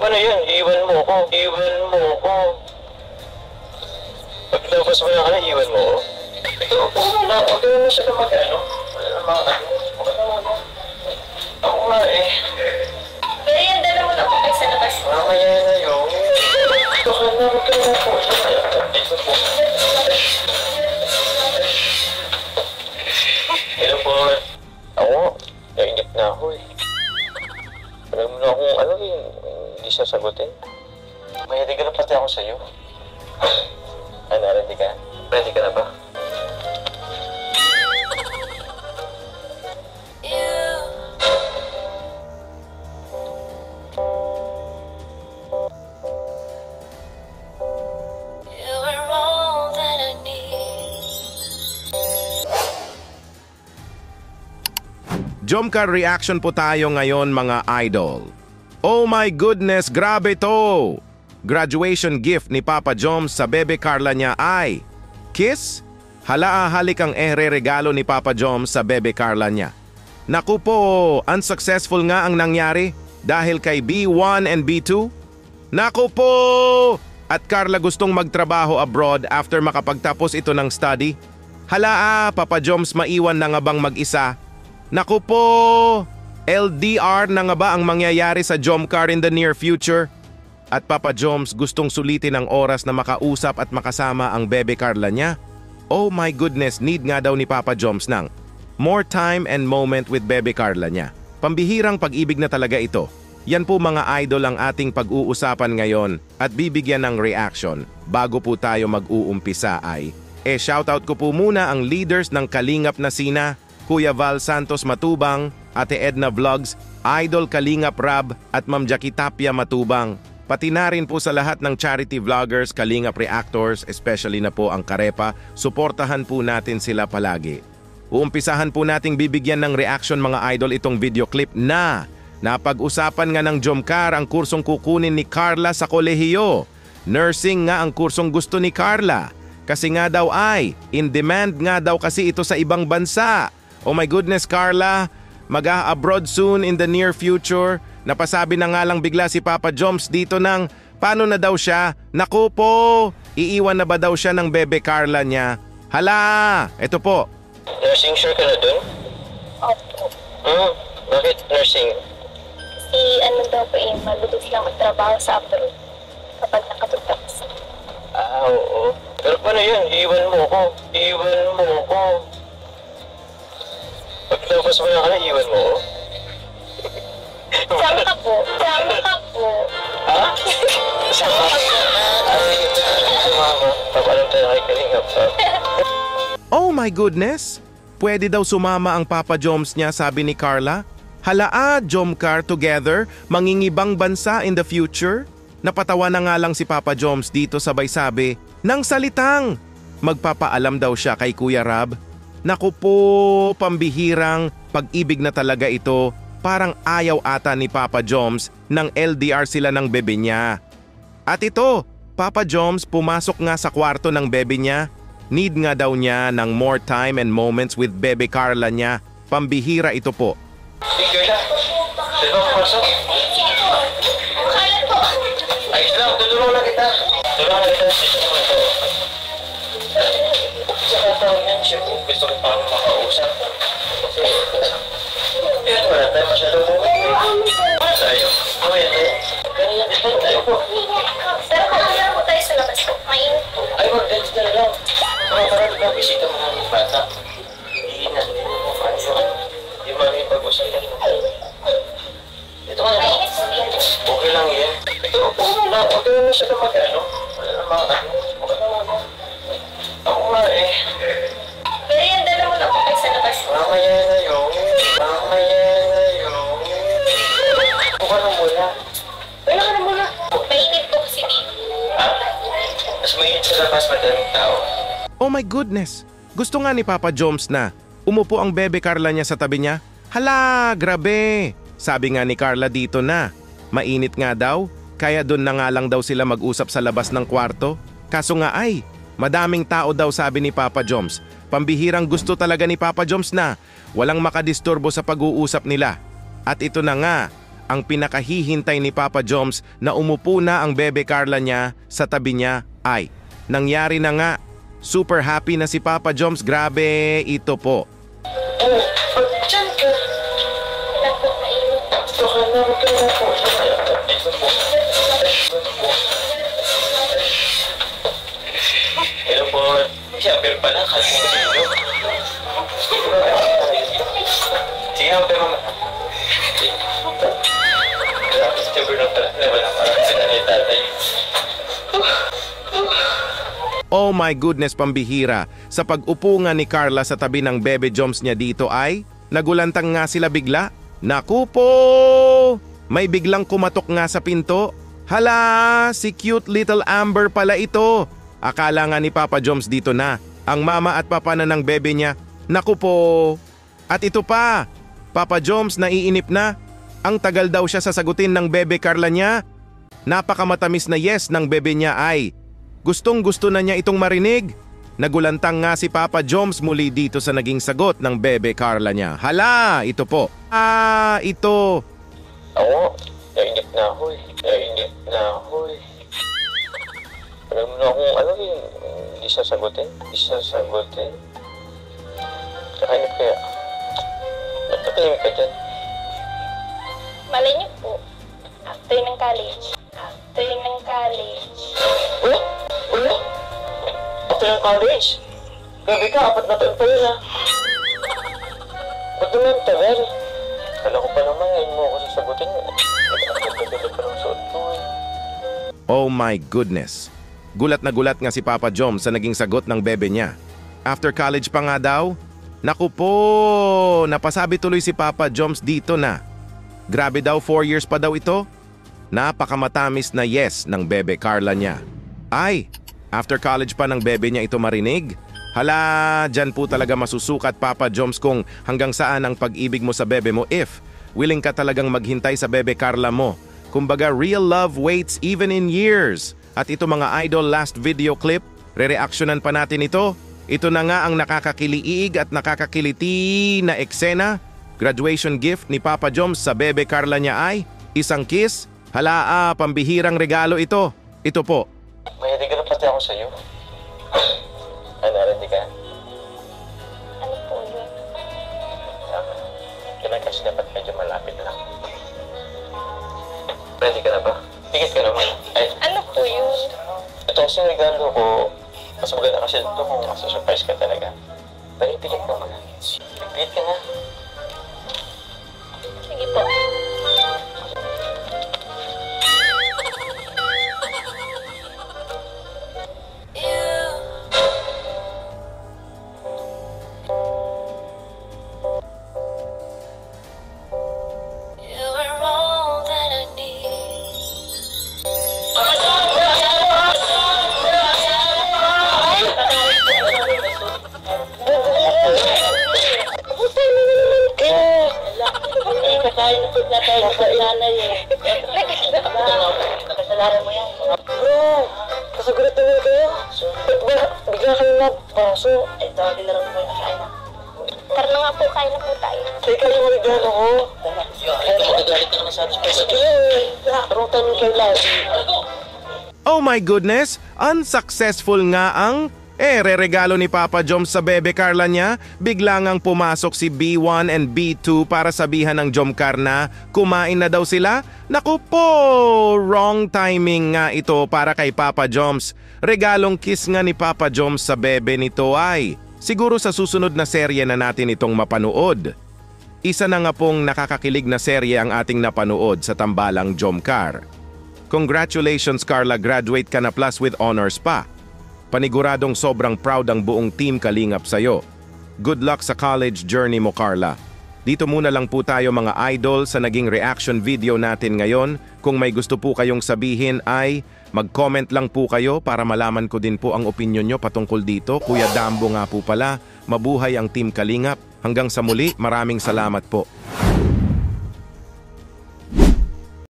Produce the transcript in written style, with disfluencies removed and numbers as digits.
Ano yan? Iwan mo ko. Iwan mo ko. Pagtapos mo na ka na, iwan mo ko. Ito, pumunta. Huwag ka na siya na mag-ano. Wala na mga ano. Ako nga eh. Pero yan, dala mo na po kayo sa labas. Mamaya na yun. Ito ka na, huwag ka na po. Ito po. Hello po. Ako, nainip na ako eh. Alam mo na akong ano eh, hindi sasagutin. Mahilig na pati ako sa'yo. Ano, ready ka? Ready ka na ba? Jomcar reaction po tayo ngayon mga idol. Oh my goodness, grabe to! Graduation gift ni Papa Joms sa bebe Carla niya ay kiss? Hala halik ang regalo ni Papa Joms sa bebe Carla niya. Naku po, unsuccessful nga ang nangyari dahil kay B1 and B2. Naku po! At Carla gustong magtrabaho abroad after makapagtapos ito ng study. Hala Papa Joms maiwan na nga bang mag-isa? Naku po! LDR na nga ba ang mangyayari sa Jomcar in the near future? At Papa Joms gustong sulitin ang oras na makausap at makasama ang bebe Carla niya? Oh my goodness, need nga daw ni Papa Joms ng more time and moment with bebe Carla niya. Pambihirang pag-ibig na talaga ito. Yan po mga idol ang ating pag-uusapan ngayon at bibigyan ng reaction. Bago po tayo mag-uumpisa ay, shoutout ko po muna ang leaders ng Kalingap na sina Kuya Val Santos Matubang, Ate Edna Vlogs, Idol Kalingap Rab at Ma'am Jackie Tapia Matubang. Pati na rin po sa lahat ng charity vloggers, Kalingap Reactors, especially na po ang Karepa, suportahan po natin sila palagi. Uumpisahan po nating bibigyan ng reaction mga idol itong video clip na napag-usapan nga ng Jomcar ang kursong kukunin ni Carla sa kolehiyo. Nursing nga ang kursong gusto ni Carla. Kasi nga daw ay, in demand nga daw kasi ito sa ibang bansa. Oh my goodness Carla, mag-a-abroad soon in the near future. Napasabi na nga lang bigla si Papa Joms dito ng paano na daw siya? Naku po, iiwan na ba daw siya ng bebe Carla niya? Hala, eto po. Nursing sure ka na dun? Opo. Bakit nursing? Kasi ano daw po eh, malutos lang magtrabaho sa abroad kapag nakatutapos. Oo. Pero paano yun? Iwan mo ko. Iwan mo ko. Pagtapos mo na ka na, iwan mo ko. Sama ka po. Sama ka po. Ha? Sama ka? Ay, sama ko. Papalam tayo kay Kalingap. Oh my goodness! Pwede daw sumama ang Papa Joms niya sabi ni Carla. Hala Jomcar together, mangingibang bansa in the future? Napatawa na nga lang si Papa Joms dito sabay sabi, nang salitang, magpapaalam daw siya kay Kuya Rab. Naku po, pambihirang pag-ibig na talaga ito, parang ayaw ata ni Papa Joms nang LDR sila ng bebe niya. At ito, Papa Joms pumasok nga sa kwarto ng bebe niya. Need nga daw niya ng more time and moments with bebe Carla niya. Pambihira ito po. Sige na. Sino ang pasok? Kalat po. Ayos lang, tulungan na kita. Tulungan na kita. Sa katawin yan, siya po. Gusto ko parang makausap. Kasi, yun, wala tayo masyadong moment. Wala tayo. Mamaya tayo. Kanina, dito tayo po. Pero kung ano po tayo sa labas po, mainit po. Ay, mag-dance na lang. Parang ikaw, bisita mo ng bata. Hindi na. Hindi mo namin pag-usapan. Ito ka na lang. Mainit po yan. Okay lang yan. Ito, pumunta. Huwag ka na siya na mag-ano. Wala na mga ano. Okay na lang. Ako nga eh. Pero yan, dala mo na po kayo sa labas. Mamaya na yun. Mamaya na yun. Ako ka na muna. Wala ka na muna. Mainit po kasi dito. Ha? Mas mainit sa labas, madaming tao. Oh my goodness! Gusto nga ni Papa Joms na umupo ang bebe Carla niya sa tabi niya. Hala, grabe! Sabi nga ni Carla dito na mainit nga daw, kaya doon na nga lang daw sila mag-usap sa labas ng kwarto. Kaso nga ay, madaming tao daw sabi ni Papa Joms. Pambihirang gusto talaga ni Papa Joms na walang makadisturbo sa pag-uusap nila. At ito na nga, ang pinakahihintay ni Papa Joms na umupo na ang bebe Carla niya sa tabi niya ay nangyari na nga. Super happy na si Papa Joms. Grabe, ito po. Diyan ka. Baka naman ka na po. Hello po. Siyempre pala, kasi mo sino. Sige, okay mama. Siyempre na pala. Wala parang sila ni tatay. Oh my goodness, pambihira. Sa pag-upo nga ni Carla sa tabi ng bebe Joms niya dito ay nagulantang nga sila bigla. Naku po! May biglang kumatok nga sa pinto. Hala, si cute little Amber pala ito. Akala nga ni Papa Joms dito na ang mama at papa na ng bebe niya. Naku po! At ito pa, Papa Joms naiinip na. Ang tagal daw siya sasagutin ng bebe Carla niya. Napakamatamis na yes ng bebe niya ay gustong-gusto na niya itong marinig. Nagulantang nga si Papa Joms muli dito sa naging sagot ng bebe Carla niya. Hala, ito po. Ito. Ako, nainip na ako eh. Nainip na ako eh. Alam mo na kung ano yun, hindi sasagutin. Hindi sasagutin. Nakainip kaya. Nagpatalim ka dyan. Malay niyo po, after ng college. After ng college. Ulo? Ulo? After ng college? Grabe ka, 4 na taon pa yun ha. Ba't naman tagal? Kala ko pa naman ngayon mo ako sasagutin. Nagpapagpagpagpag pa ng suot mo eh. Oh my goodness. Gulat na gulat nga si Papa Joms sa naging sagot ng bebe niya. After college pa nga daw? Naku po, napasabi tuloy si Papa Joms dito na. Grabe daw, 4 years pa daw ito. Napakamatamis na yes ng bebe Carla niya. Ay, after college pa ng bebe niya ito marinig? Hala, dyan po talaga masusukat Papa Joms kung hanggang saan ang pag-ibig mo sa bebe mo if willing ka talagang maghintay sa bebe Carla mo. Kumbaga, real love waits even in years. At ito mga idol, last video clip, re-reactionan pa natin ito. Ito na nga ang nakakakiliig at nakakakiliti na eksena. Graduation gift ni Papa Joms sa bebe Carla niya ay isang kiss. Hala, pambihirang regalo ito. Ito po. May hindi ka na pati ako sa'yo. Ano, ready ka? Ano po yun? Kailan kasi dapat medyo malapit lang. Ready ka na ba? Tigit ka naman. Ay, Ano po yun? ito kasi yung regalo ko. Mas maganda kasi ito kung masa-surprise ka talaga. Pero ipigit ka muna. Ipigit ka na. Sige po. Nakasalaran mo yan. Bro, kasagulat naman kayo. Ba't ba bigla kayo nagpaso? Ito, dinarang mo yung akain na. Tara na nga po, kain na po tayo. Teka yung regalo ko. Ito, magagalit ka naman sa atin. Sige, rutan mo kayo lagi. Oh my goodness, unsuccessful nga ang re-regalo ni Papa Joms sa bebe Carla niya. Bigla ngang pumasok si B1 and B2 para sabihan ng Jomcar na kumain na daw sila. Naku po, wrong timing nga ito para kay Papa Joms. Regalong kiss nga ni Papa Joms sa bebe nito ay siguro sa susunod na serye na natin itong mapanood. Isa na nga pong nakakakilig na serye ang ating napanood sa Tambalang Jomcar. Congratulations Carla, graduate ka na plus with honors pa. Paniguradong sobrang proud ang buong team Kalingap sa'yo. Good luck sa college journey mo Carla. Dito muna lang po tayo mga idol sa naging reaction video natin ngayon. Kung may gusto po kayong sabihin ay mag-comment lang po kayo para malaman ko din po ang opinion nyo patungkol dito. Kuya Dambo nga po pala, mabuhay ang team Kalingap. Hanggang sa muli, maraming salamat po.